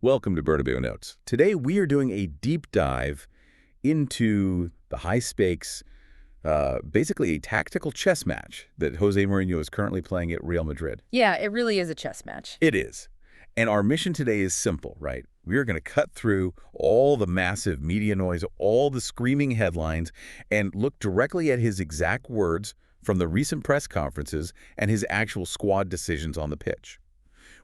Welcome to Bernabeu Notes. Today we are doing a deep dive into the high-stakes, basically a tactical chess match that José Mourinho is currently playing at Real Madrid. Yeah, it really is a chess match. It is. And our mission today is simple, right? We are going to cut through all the massive media noise, all the screaming headlines, and look directly at his exact words from the recent press conferences and his actual squad decisions on the pitch.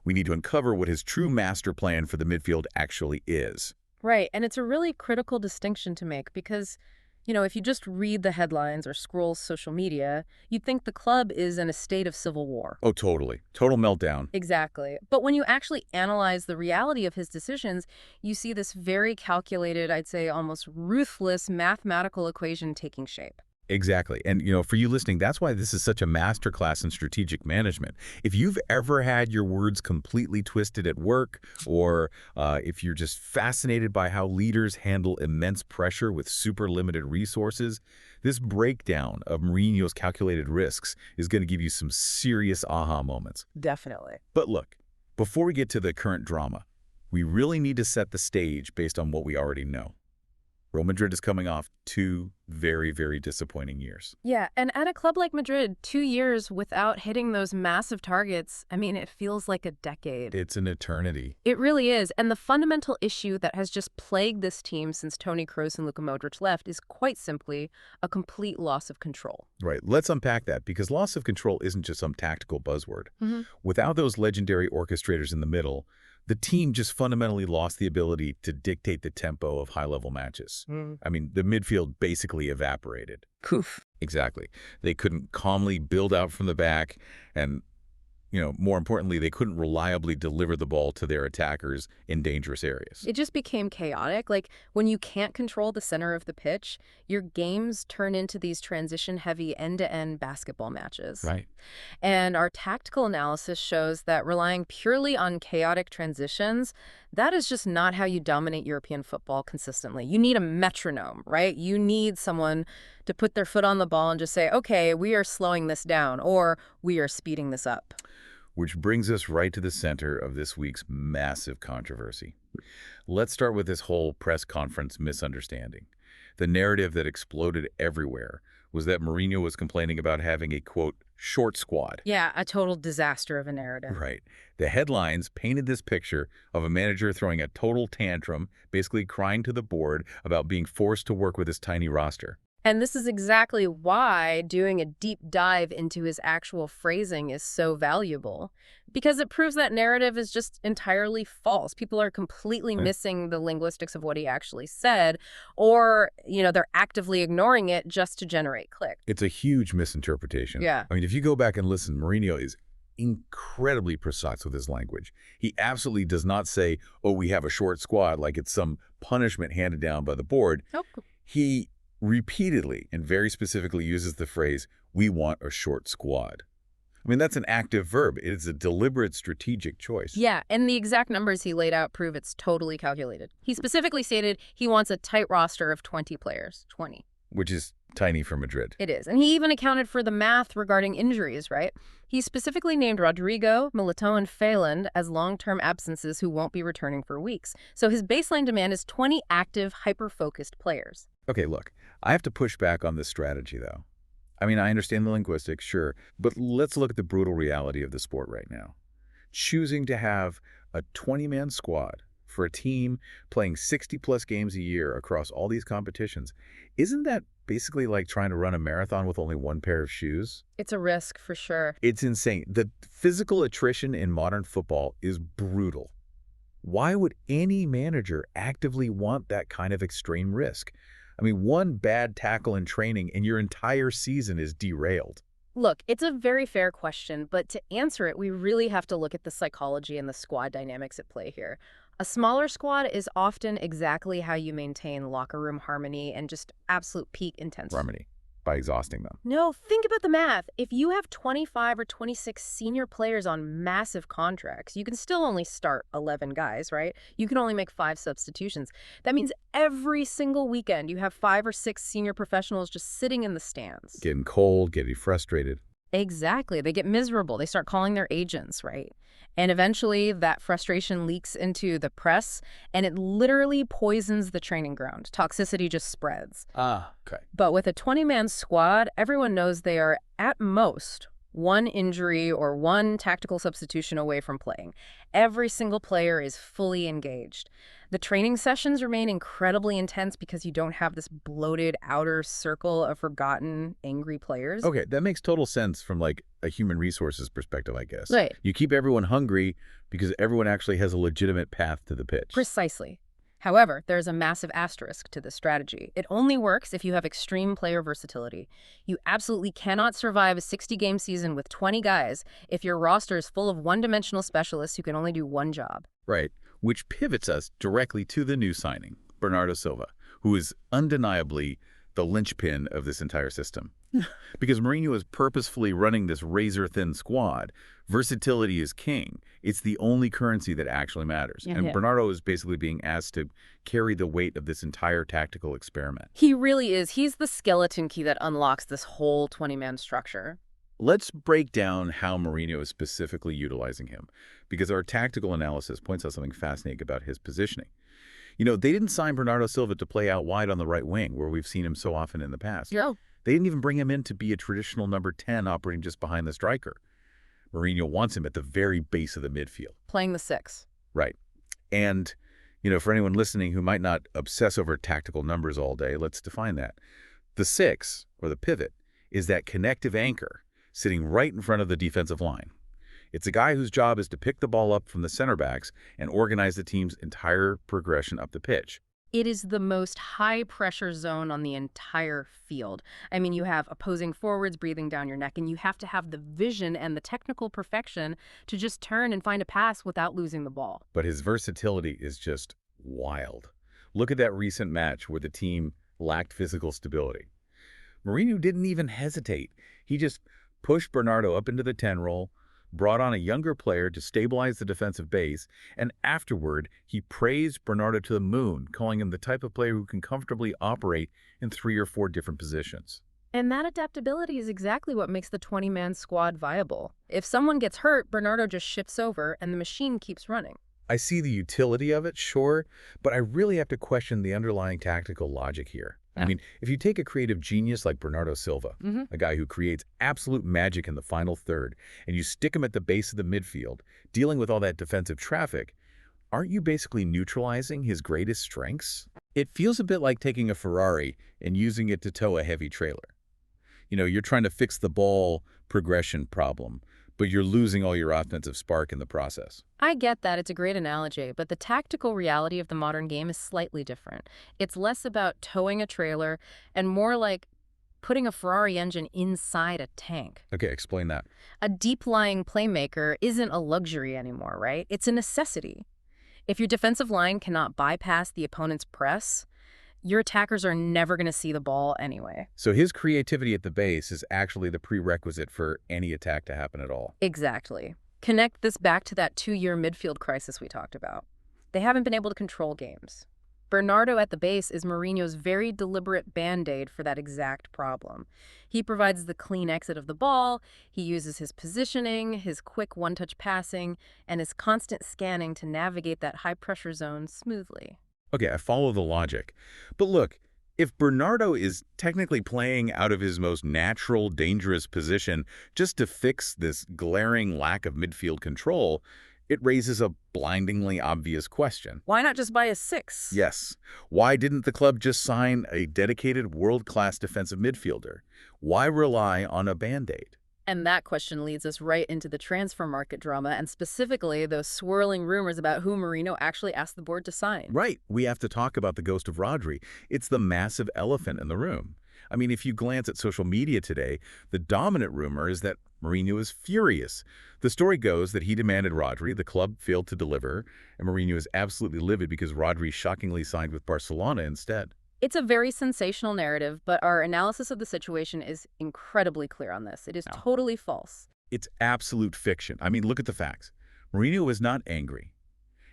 We need to uncover what his true master plan for the midfield actually is. Right, and it's a really critical distinction to make because, if you just read the headlines or scroll social media, you'd think the club is in a state of civil war. Oh, totally. Total meltdown. Exactly. But when you actually analyze the reality of his decisions, you see this very calculated, I'd say almost ruthless mathematical equation taking shape. Exactly. And, for you listening, that's why this is such a masterclass in strategic management. If you've ever had your words completely twisted at work, or if you're just fascinated by how leaders handle immense pressure with super limited resources, this breakdown of Mourinho's calculated risks is going to give you some serious aha moments. Definitely. But look, before we get to the current drama, we really need to set the stage based on what we already know. Real Madrid is coming off 2 very, very disappointing years. Yeah, and at a club like Madrid, 2 years without hitting those massive targets, it feels like a decade. It's an eternity. It really is. And the fundamental issue that has just plagued this team since Toni Kroos and Luka Modric left is quite simply a complete loss of control. Right. Let's unpack that, because loss of control isn't just some tactical buzzword. Without those legendary orchestrators in the middle, the team just fundamentally lost the ability to dictate the tempo of high-level matches. The midfield basically evaporated. Poof. Exactly. They couldn't calmly build out from the back, and, more importantly, they couldn't reliably deliver the ball to their attackers in dangerous areas. It just became chaotic. Like, when you can't control the center of the pitch, your games turn into these transition-heavy end-to-end basketball matches. Right. And our tactical analysis shows that relying purely on chaotic transitions, that is just not how you dominate European football consistently. You need a metronome, right? You need someone to put their foot on the ball and just say, okay, we are slowing this down, or we are speeding this up. Which brings us right to the center of this week's massive controversy. Let's start with this whole press conference misunderstanding. The narrative that exploded everywhere was that Mourinho was complaining about having a, quote, short squad. Yeah, a total disaster of a narrative. Right. The headlines painted this picture of a manager throwing a total tantrum, basically crying to the board about being forced to work with his tiny roster. And this is exactly why doing a deep dive into his actual phrasing is so valuable, because it proves that narrative is just entirely false. People are completely missing the linguistics of what he actually said, or, they're actively ignoring it just to generate clicks. It's a huge misinterpretation. Yeah. If you go back and listen, Mourinho is incredibly precise with his language. He absolutely does not say, oh, we have a short squad, like it's some punishment handed down by the board. Nope. He repeatedly and very specifically uses the phrase, we want a short squad. That's an active verb. It is a deliberate strategic choice. Yeah, and the exact numbers he laid out prove it's totally calculated. He specifically stated he wants a tight roster of 20 players. 20. Which is tiny for Madrid. It is. And he even accounted for the math regarding injuries, right? He specifically named Rodrigo, Militao, and Phelan as long-term absences who won't be returning for weeks. So his baseline demand is 20 active, hyper-focused players. Okay, look, I have to push back on this strategy, though. I understand the linguistics, sure, but let's look at the brutal reality of the sport right now. Choosing to have a 20-man squad for a team playing 60-plus games a year across all these competitions, isn't that basically like trying to run a marathon with only one pair of shoes? It's a risk, for sure. It's insane. The physical attrition in modern football is brutal. Why would any manager actively want that kind of extreme risk? One bad tackle in training and your entire season is derailed. Look, it's a very fair question, but to answer it, we really have to look at the psychology and the squad dynamics at play here. A smaller squad is often exactly how you maintain locker room harmony and just absolute peak intensity. Harmony. By exhausting them. No, think about the math. If you have 25 or 26 senior players on massive contracts, you can still only start 11 guys, right? You can only make 5 substitutions. That means every single weekend you have 5 or 6 senior professionals just sitting in the stands. Getting cold, getting frustrated. Exactly. They get miserable. They start calling their agents, right? And eventually, that frustration leaks into the press, and it literally poisons the training ground. Toxicity just spreads. Okay. But with a 20-man squad, everyone knows they are, at most, one injury or one tactical substitution away from playing. Every single player is fully engaged. The training sessions remain incredibly intense because you don't have this bloated outer circle of forgotten, angry players. Okay, that makes total sense from like a human resources perspective, I guess. Right. You keep everyone hungry because everyone actually has a legitimate path to the pitch. Precisely. However, there's a massive asterisk to this strategy. It only works if you have extreme player versatility. You absolutely cannot survive a 60-game season with 20 guys if your roster is full of one-dimensional specialists who can only do one job. Right, which pivots us directly to the new signing, Bernardo Silva, who is undeniably the linchpin of this entire system. Because Mourinho is purposefully running this razor-thin squad. Versatility is king. It's the only currency that actually matters. And Bernardo is basically being asked to carry the weight of this entire tactical experiment. He really is. He's the skeleton key that unlocks this whole 20-man structure. Let's break down how Mourinho is specifically utilizing him, because our tactical analysis points out something fascinating about his positioning. You know, they didn't sign Bernardo Silva to play out wide on the right wing, where we've seen him so often in the past. Yeah. They didn't even bring him in to be a traditional number 10 operating just behind the striker. Mourinho wants him at the very base of the midfield. Playing the 6. Right. And, you know, for anyone listening who might not obsess over tactical numbers all day, let's define that. The 6, or the pivot, is that connective anchor sitting right in front of the defensive line. It's a guy whose job is to pick the ball up from the center backs and organize the team's entire progression up the pitch. It is the most high-pressure zone on the entire field. I mean, you have opposing forwards breathing down your neck, and you have to have the vision and the technical perfection to just turn and find a pass without losing the ball. But his versatility is just wild. Look at that recent match where the team lacked physical stability. Mourinho didn't even hesitate. He just pushed Bernardo up into the 10 role, brought on a younger player to stabilize the defensive base, and afterward, he praised Bernardo to the moon, calling him the type of player who can comfortably operate in 3 or 4 different positions. And that adaptability is exactly what makes the 20-man squad viable. If someone gets hurt, Bernardo just shifts over, and the machine keeps running. I see the utility of it, sure, but I really have to question the underlying tactical logic here. I mean, if you take a creative genius like Bernardo Silva, a guy who creates absolute magic in the final third, and you stick him at the base of the midfield, dealing with all that defensive traffic, aren't you basically neutralizing his greatest strengths? It feels a bit like taking a Ferrari and using it to tow a heavy trailer. You know, you're trying to fix the ball progression problem, but you're losing all your offensive spark in the process. I get that. It's a great analogy, but the tactical reality of the modern game is slightly different. It's less about towing a trailer and more like putting a Ferrari engine inside a tank. Okay, explain that. A deep-lying playmaker isn't a luxury anymore, right? It's a necessity. If your defensive line cannot bypass the opponent's press, your attackers are never going to see the ball anyway. So his creativity at the base is actually the prerequisite for any attack to happen at all. Exactly. Connect this back to that 2-year midfield crisis we talked about. They haven't been able to control games. Bernardo at the base is Mourinho's very deliberate band-aid for that exact problem. He provides the clean exit of the ball, he uses his positioning, his quick one-touch passing, and his constant scanning to navigate that high-pressure zone smoothly. Okay, I follow the logic. But look, if Bernardo is technically playing out of his most natural, dangerous position just to fix this glaring lack of midfield control, it raises a blindingly obvious question. Why not just buy a 6? Yes. Why didn't the club just sign a dedicated world-class defensive midfielder? Why rely on a Band-Aid? And that question leads us right into the transfer market drama, and specifically those swirling rumors about who Mourinho actually asked the board to sign. Right. We have to talk about the ghost of RODRI. It's the massive elephant in the room. I mean, if you glance at social media today, the dominant rumor is that Mourinho is furious. The story goes that he demanded RODRI, the club failed to deliver, and Mourinho is absolutely livid because RODRI shockingly signed with Barcelona instead. It's a very sensational narrative, but our analysis of the situation is incredibly clear on this. It is totally false. It's absolute fiction. I mean, look at the facts. Mourinho was not angry,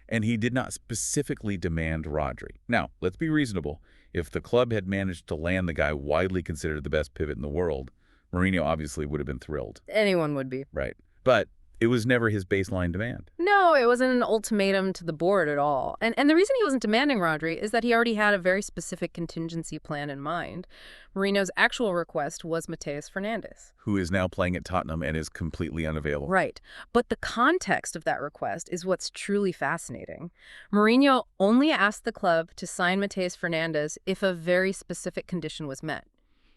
and he did not specifically demand RODRI. Now, let's be reasonable. If the club had managed to land the guy widely considered the best pivot in the world, Mourinho obviously would have been thrilled. Anyone would be. Right. But It was never his baseline demand. No, it wasn't an ultimatum to the board at all. And the reason he wasn't demanding Rodri is that he already had a very specific contingency plan in mind. Mourinho's actual request was Matheus Fernandes, Who is now playing at Tottenham and is completely unavailable. Right. But the context of that request is what's truly fascinating. Mourinho only asked the club to sign Matheus Fernandes if a very specific condition was met.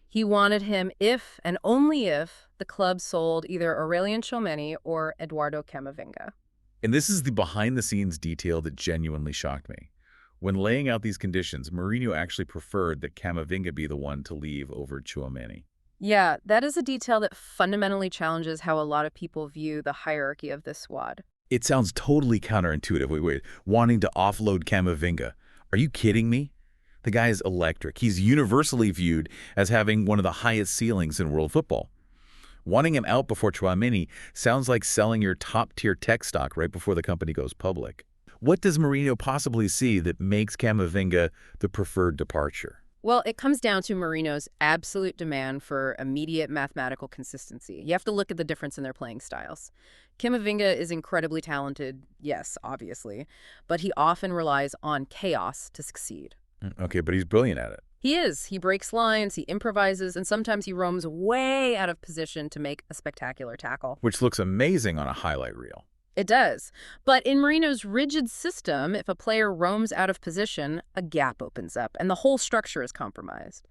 He wanted him if and only if the club sold either Aurélien Tchouaméni or Eduardo Camavinga. And this is the behind-the-scenes detail that genuinely shocked me. When laying out these conditions, Mourinho actually preferred that Camavinga be the one to leave over Tchouaméni. Yeah, that is a detail that fundamentally challenges how a lot of people view the hierarchy of this squad. It sounds totally counterintuitive. Wait, wanting to offload Camavinga. Are you kidding me? The guy is electric. He's universally viewed as having one of the highest ceilings in world football. Wanting him out before Tchouaméni sounds like selling your top-tier tech stock right before the company goes public. What does Mourinho possibly see that makes Camavinga the preferred departure? Well, it comes down to Mourinho's absolute demand for immediate mathematical consistency. You have to look at the difference in their playing styles. Camavinga is incredibly talented, yes, obviously, but he often relies on chaos to succeed. Okay, but he's brilliant at it. He is. He breaks lines, he improvises, and sometimes he roams way out of position to make a spectacular tackle. Which looks amazing on a highlight reel. It does. But in Mourinho's rigid system, if a player roams out of position, a gap opens up, and the whole structure is compromised.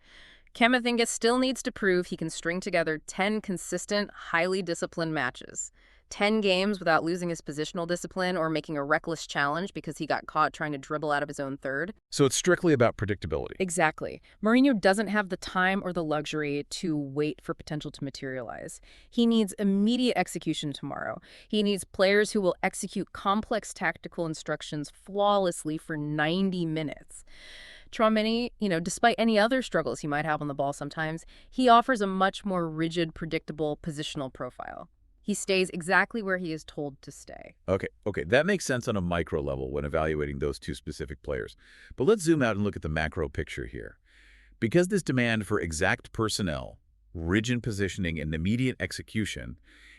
Camavinga still needs to prove he can string together 10 consistent, highly disciplined matches. 10 games without losing his positional discipline or making a reckless challenge because he got caught trying to dribble out of his own third. So it's strictly about predictability. Exactly. Mourinho doesn't have the time or the luxury to wait for potential to materialize. He needs immediate execution tomorrow. He needs players who will execute complex tactical instructions flawlessly for 90 minutes. Tchouaméni, despite any other struggles he might have on the ball sometimes, he offers a much more rigid, predictable positional profile. He stays exactly where he is told to stay. Okay, that makes sense on a micro level when evaluating those two specific players. But let's zoom out and look at the macro picture here. Because this demand for exact personnel, rigid positioning, and immediate execution,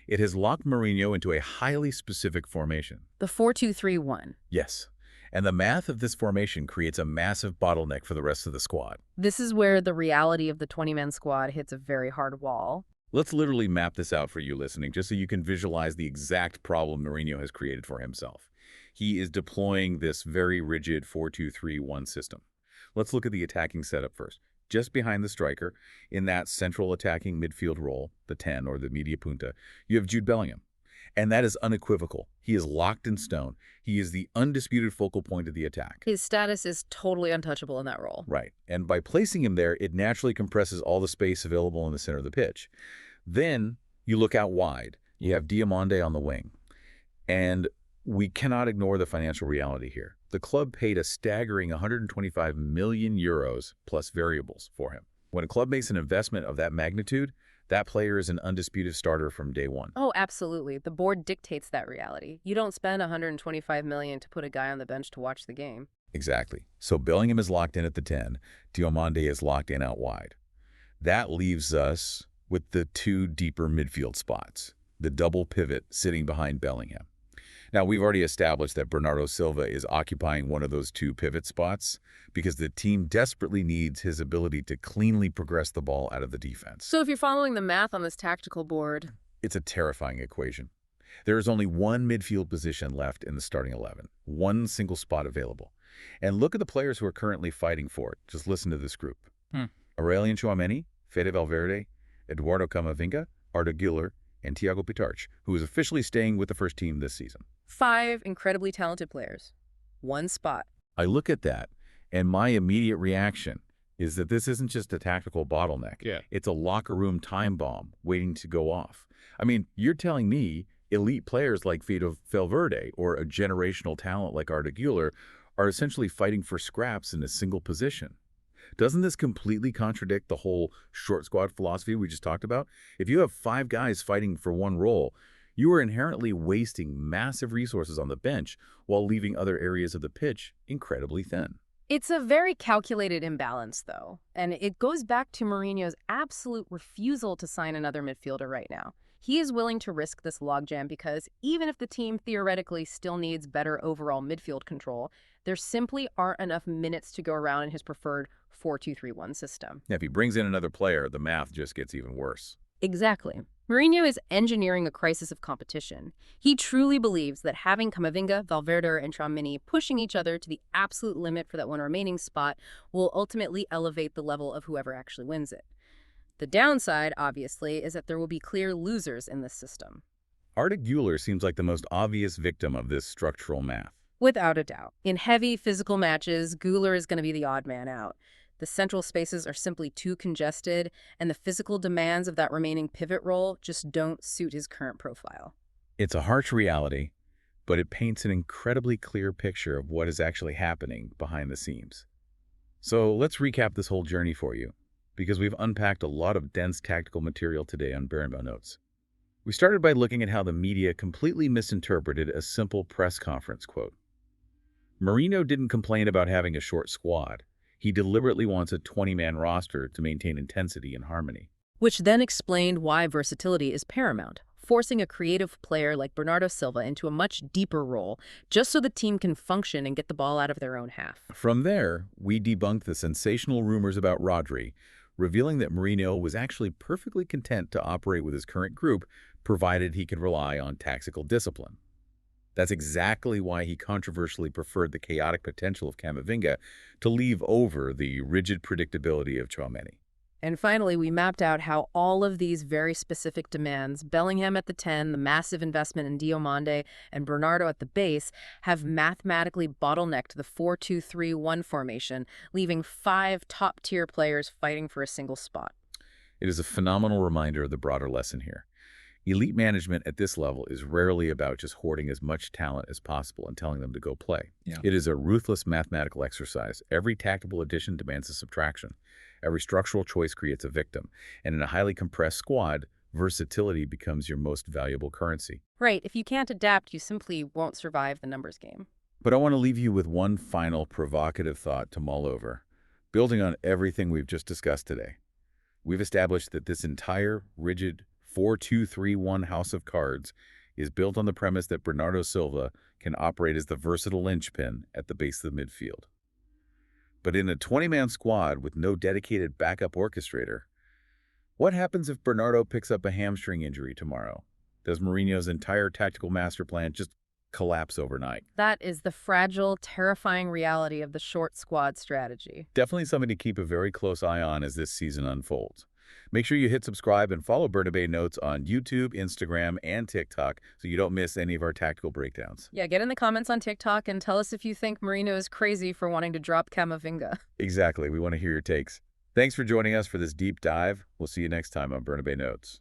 it has locked Mourinho into a highly specific formation. The 4-2-3-1. Yes. And the math of this formation creates a massive bottleneck for the rest of the squad. This is where the reality of the 20-man squad hits a very hard wall. Let's literally map this out for you listening, just so you can visualize the exact problem Mourinho has created for himself. He is deploying this very rigid 4-2-3-1 system. Let's look at the attacking setup first. Just behind the striker, in that central attacking midfield role, the 10 or the media punta, you have Jude Bellingham. And that is unequivocal. He is locked in stone. He is the undisputed focal point of the attack. His status is totally untouchable in that role. Right. And by placing him there, it naturally compresses all the space available in the center of the pitch. Then you look out wide. You have Diomande on the wing. And we cannot ignore the financial reality here. The club paid a staggering 125 million euros plus variables for him. When a club makes an investment of that magnitude, that player is an undisputed starter from day one. Oh, absolutely. The board dictates that reality. You don't spend 125 million to put a guy on the bench to watch the game. Exactly. So Bellingham is locked in at the 10. Diomande is locked in out wide. That leaves us with the two deeper midfield spots, the double pivot sitting behind Bellingham. Now, we've already established that Bernardo Silva is occupying one of those two pivot spots because the team desperately needs his ability to cleanly progress the ball out of the defense. So if you're following the math on this tactical board, it's a terrifying equation. There is only one midfield position left in the starting 11, one single spot available. And look at the players who are currently fighting for it. Just listen to this group. Aurélien Tchouaméni, Fede Valverde, Eduardo Camavinga, Arda Güler, and Thiago Pitarch, who is officially staying with the first team this season. 5 incredibly talented players. One spot. I look at that, and my immediate reaction is that this isn't just a tactical bottleneck. Yeah. It's a locker room time bomb waiting to go off. I mean, you're telling me elite players like Fede Valverde or a generational talent like Arda Güler are essentially fighting for scraps in a single position. Doesn't this completely contradict the whole short squad philosophy we just talked about? If you have 5 guys fighting for one role, you are inherently wasting massive resources on the bench while leaving other areas of the pitch incredibly thin. It's a very calculated imbalance, though, and it goes back to Mourinho's absolute refusal to sign another midfielder right now. He is willing to risk this logjam because even if the team theoretically still needs better overall midfield control, there simply aren't enough minutes to go around in his preferred 4-2-3-1 system. If he brings in another player, the math just gets even worse. Exactly. Mourinho is engineering a crisis of competition. He truly believes that having Camavinga, Valverde, and Tchouaméni pushing each other to the absolute limit for that one remaining spot will ultimately elevate the level of whoever actually wins it. The downside, obviously, is that there will be clear losers in this system. Arda Güler seems like the most obvious victim of this structural math. Without a doubt. In heavy physical matches, Güler is going to be the odd man out. The central spaces are simply too congested, and the physical demands of that remaining pivot role just don't suit his current profile. It's a harsh reality, but it paints an incredibly clear picture of what is actually happening behind the scenes. So let's recap this whole journey for you, because we've unpacked a lot of dense tactical material today on Bernardo Notes. We started by looking at how the media completely misinterpreted a simple press conference quote. Mourinho didn't complain about having a short squad. He deliberately wants a 20-man roster to maintain intensity and harmony. Which then explained why versatility is paramount, forcing a creative player like Bernardo Silva into a much deeper role, just so the team can function and get the ball out of their own half. From there, we debunked the sensational rumors about RODRI, revealing that Mourinho was actually perfectly content to operate with his current group, provided he could rely on tactical discipline. That's exactly why he controversially preferred the chaotic potential of Camavinga to leave over the rigid predictability of Tchouaméni. And finally, we mapped out how all of these very specific demands, Bellingham at the 10, the massive investment in Diomande, and Bernardo at the base, have mathematically bottlenecked the 4-2-3-1 formation, leaving 5 top-tier players fighting for a single spot. It is a phenomenal reminder of the broader lesson here. Elite management at this level is rarely about just hoarding as much talent as possible and telling them to go play. It is a ruthless mathematical exercise. Every tactical addition demands a subtraction. Every structural choice creates a victim. And in a highly compressed squad, versatility becomes your most valuable currency. Right. If you can't adapt, you simply won't survive the numbers game. But I want to leave you with one final provocative thought to mull over. Building on everything we've just discussed today, we've established that this entire rigid 4-2-3-1 house of cards is built on the premise that Bernardo Silva can operate as the versatile linchpin at the base of the midfield. But in a 20-man squad with no dedicated backup orchestrator, what happens if Bernardo picks up a hamstring injury tomorrow? Does Mourinho's entire tactical master plan just collapse overnight? That is the fragile, terrifying reality of the short squad strategy. Definitely something to keep a very close eye on as this season unfolds. Make sure you hit subscribe and follow Bernabé Notes on YouTube, Instagram, and TikTok so you don't miss any of our tactical breakdowns. Yeah, get in the comments on TikTok and tell us if you think Mourinho is crazy for wanting to drop Camavinga. Exactly. We want to hear your takes. Thanks for joining us for this deep dive. We'll see you next time on Bernabé Notes.